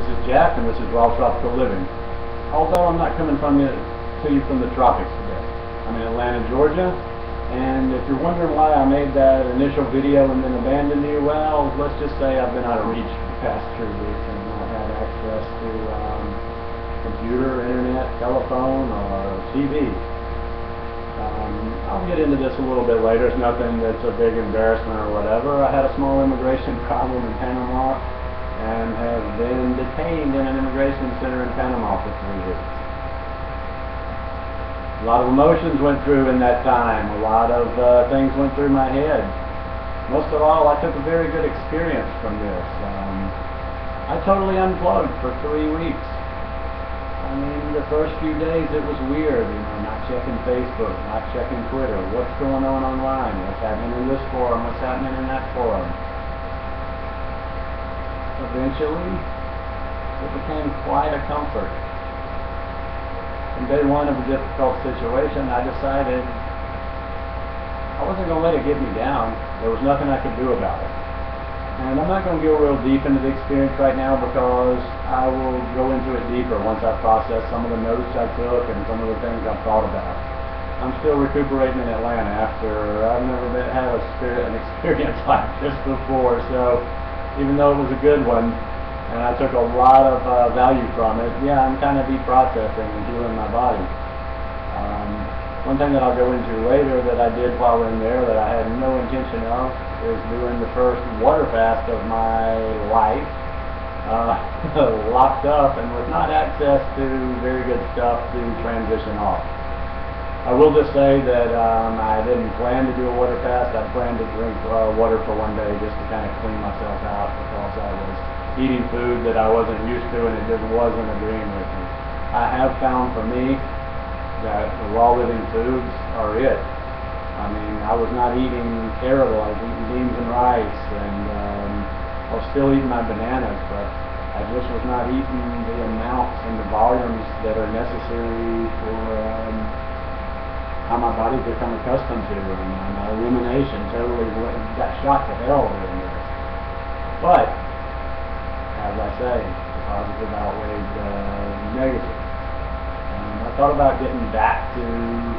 This is Jack, and this is Raw Tropical Living. Although I'm not coming to you from the tropics today. I'm in Atlanta, Georgia, and if you're wondering why I made that initial video and then abandoned you, well, let's just say I've been out of reach for the past 3 weeks, and I've had access to computer, internet, telephone, or TV. I'll get into this a little bit later. It's nothing that's a big embarrassment or whatever. I had a small immigration problem in Panama and have been detained in an immigration center in Panama for 3 weeks. A lot of emotions went through in that time. A lot of things went through my head. Most of all, I took a very good experience from this. I totally unplugged for 3 weeks. I mean, the first few days it was weird, you know, not checking Facebook, not checking Twitter, what's going on online, what's happening in this forum, what's happening in that forum. Eventually, it became quite a comfort. From day one of a difficult situation, I decided I wasn't going to let it get me down. There was nothing I could do about it. And I'm not going to go real deep into the experience right now because I will go into it deeper once I process some of the notes I took and some of the things I've thought about. I'm still recuperating in Atlanta after I've never had an experience like this before. So even though it was a good one and I took a lot of value from it, yeah, I'm kind of deprocessing and healing my body. One thing that I'll go into later that I did while in there that I had no intention of is doing the first water fast of my life, locked up and with not access to very good stuff to transition off. I will just say that I didn't plan to do a water fast. I planned to drink water for 1 day just to kind of clean myself out because I was eating food that I wasn't used to and it just wasn't agreeing with me. I have found for me that the raw living foods are it. I mean, I was not eating terrible. I was eating beans and rice, and I was still eating my bananas, but I just was not eating the amounts and the volumes that are necessary for how my body become accustomed to, and my elimination totally got shot to hell during this. But, as I say, the positive outweighed the negative. I thought about getting back to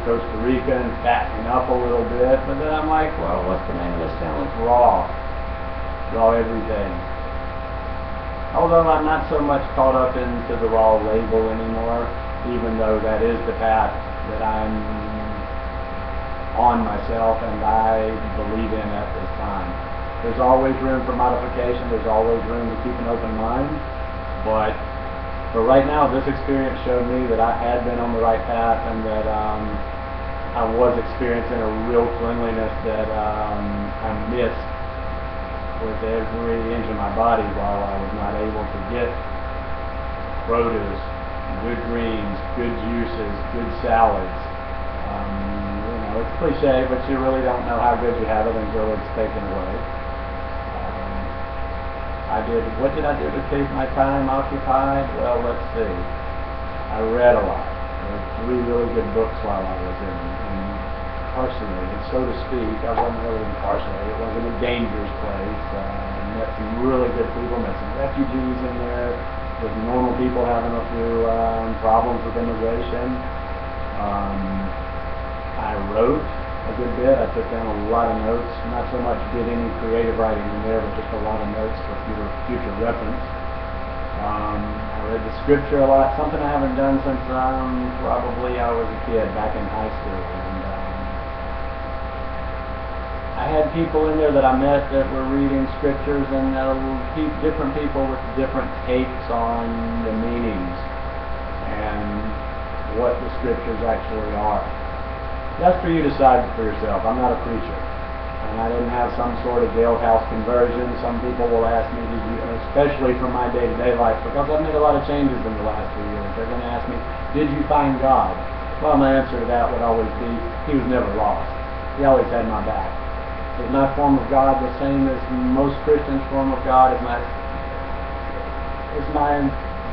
Costa Rica and fattening up a little bit, but then I'm like, well, what's the name of this channel? It's Raw. Raw everything. Although I'm not so much caught up into the raw label anymore, even though that is the path that I'm on myself and I believe in at this time. There's always room for modification, there's always room to keep an open mind, but for right now, this experience showed me that I had been on the right path and that I was experiencing a real cleanliness that I missed with every inch of my body while I was not able to get produce, good greens, good juices, good salads. You know, it's cliche, but you really don't know how good you have it until it's taken away. What did I do to keep my time occupied? Well, let's see. I read a lot. There were 3 really good books while I was incarcerated, so to speak. I wasn't really incarcerated. It wasn't a dangerous place. I met some really good people, met some refugees in there, with normal people having a few problems with immigration. I wrote a good bit. I took down a lot of notes. Not so much did any creative writing in there, but just a lot of notes for future reference. I read the scripture a lot, something I haven't done since probably I was a kid, back in high school. And I had people in there that I met that were reading scriptures, and different people with different takes on the meanings and what the scriptures actually are. That's for you to decide for yourself. I'm not a preacher, and I didn't have some sort of jailhouse conversion. Some people will ask me, especially from my day-to-day life, because I've made a lot of changes in the last 3 years. They're going to ask me, did you find God? Well, my answer to that would always be, He was never lost. He always had my back. Is my form of God the same as most Christians' form of God? Is my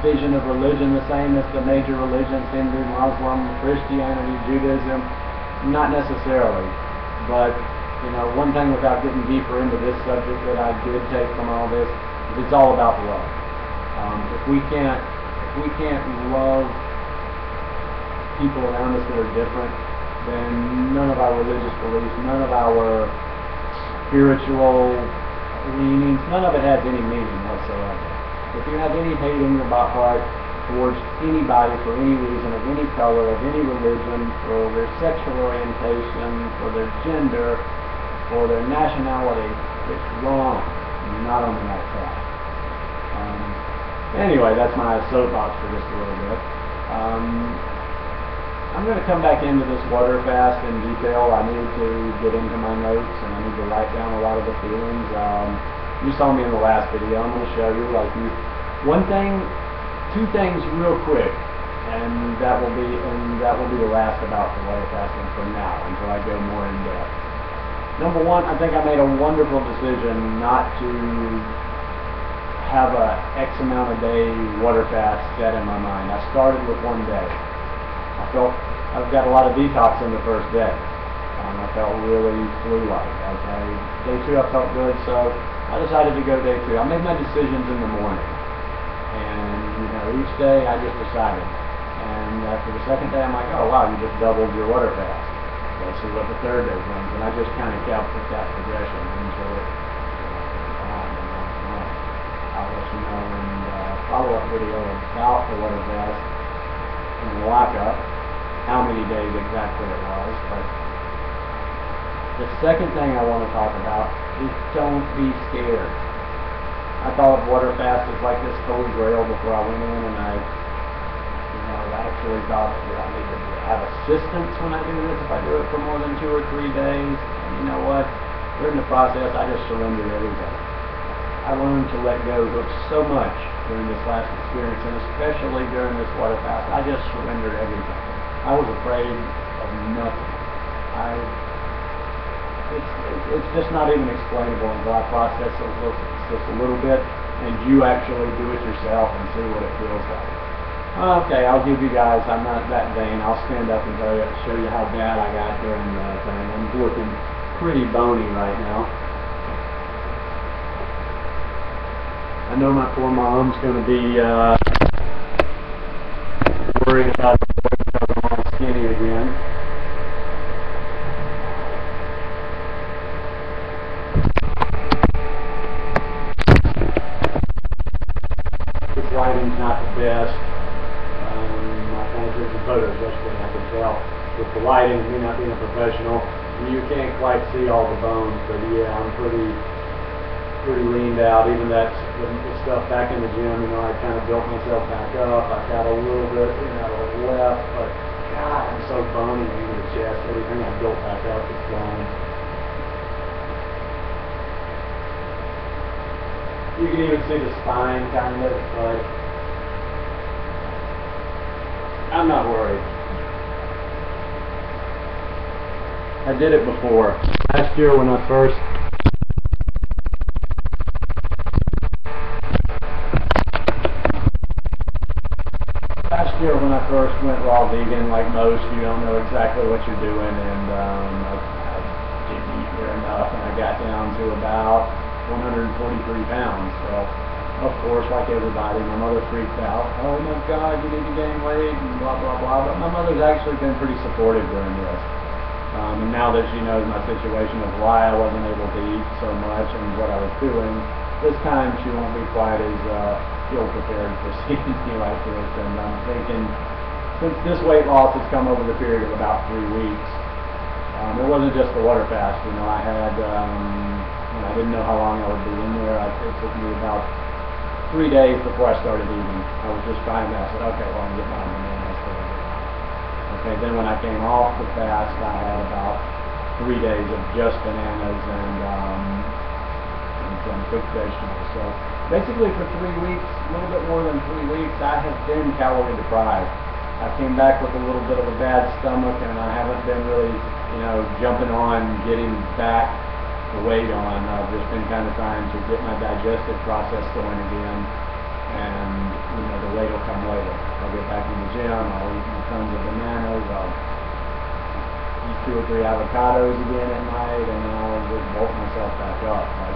vision of religion the same as the major religions, Hindu, Muslim, Christianity, Judaism? Not necessarily, but you know, one thing without getting deeper into this subject that I did take from all this is it's all about love. If we can't love people around us that are different, then none of our religious beliefs, none of our spiritual leanings, none of it has any meaning whatsoever. If you have any hate in your heart towards anybody for any reason, of any color, of any religion, for their sexual orientation, for their gender, for their nationality, it's wrong. You're not on the right track. Anyway, that's my soapbox for just a little bit. I'm going to come back into this water fast in detail. I need to get into my notes and I need to write down a lot of the feelings. You saw me in the last video. I'm going to show you two things real quick, and that will be the last about the water fasting for now until I go more in depth. Number one, I think I made a wonderful decision not to have a X amount of day water fast set in my mind. I started with 1 day. I felt I've got a lot of detox in the first day. I felt really flu-like. Okay, day 2 I felt good, so I decided to go day 2. I made my decisions in the morning, and each day I just decided. And after the second day, I'm like, oh wow, you just doubled your water fast. Let's see what the third day brings, and I just kind of kept with that progression until it went on and on and on. I'll let you know in the follow-up video about the water fast and the lockup, how many days exactly it was. But the second thing I want to talk about is don't be scared. I thought of water fast as like this holy grail before I went in, and I actually thought that I need to have assistance when I do this, if I do it for more than 2 or 3 days. And you know what? During the process, I just surrendered everything. I learned to let go of so much during this last experience, and especially during this water fast. I just surrendered everything. I was afraid of nothing. It's just not even explainable until I process this a little bit, and you actually do it yourself and see what it feels like. Okay, I'll give you guys, I'm not that vain, I'll stand up and show you how bad I got during the thing. I'm looking pretty bony right now. I know my poor mom's going to be worried about it because I'm all skinny again. This lighting's not the best. I kind of took some photos yesterday, and I can tell with the lighting, me not being a professional, you can't quite see all the bones, but yeah, I'm pretty leaned out. Even the stuff back in the gym, I kind of built myself back up. I've got a little bit, left, but God, I'm so bony in the chest. Everything I built back up is gone. You can even see the spine, kind of, but I'm not worried. I did it before. Last year when I first went raw vegan, like most, you don't know exactly what you're doing, and I didn't eat near enough, and I got down to about 143 pounds. Well, of course, like everybody, my mother freaked out. Oh my God, you need to gain weight, and blah, blah, blah. But my mother's actually been pretty supportive during this. And now that she knows my situation of why I wasn't able to eat so much and what I was doing, this time she won't be quite as ill-prepared for seeing me like this. And I'm thinking, since this weight loss has come over the period of about 3 weeks, it wasn't just the water fast. I had, I didn't know how long I would be in there. It took me about 3 days before I started eating. I was just trying to, I said, okay, well, I'm getting my bananas. Okay, then when I came off the fast, I had about 3 days of just bananas and some cooked vegetables. So basically for 3 weeks, a little bit more than 3 weeks, I have been calorie deprived. I came back with a little bit of a bad stomach, and I haven't been really, jumping on getting back the weight on. I've just been kind of trying to get my digestive process going again, and the weight will come later. I'll get back in the gym, I'll eat tons of bananas, I'll eat 2 or 3 avocados again at night, and I'll just bulk myself back up. But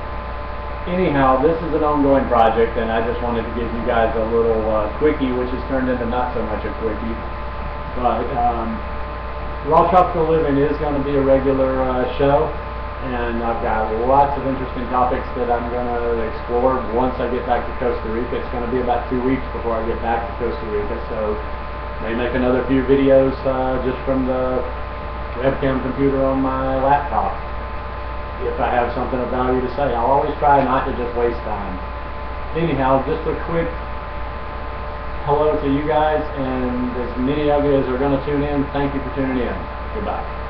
anyhow, this is an ongoing project, and I just wanted to give you guys a little quickie, which has turned into not so much a quickie. But Raw Tropical Living is going to be a regular show, and I've got lots of interesting topics that I'm going to explore once I get back to Costa Rica. It's going to be about 2 weeks before I get back to Costa Rica, so may make another few videos just from the webcam computer on my laptop. If I have something of value to say, I'll always try not to just waste time. Anyhow, just a quick hello to you guys, and as many of you as are going to tune in, thank you for tuning in. Goodbye.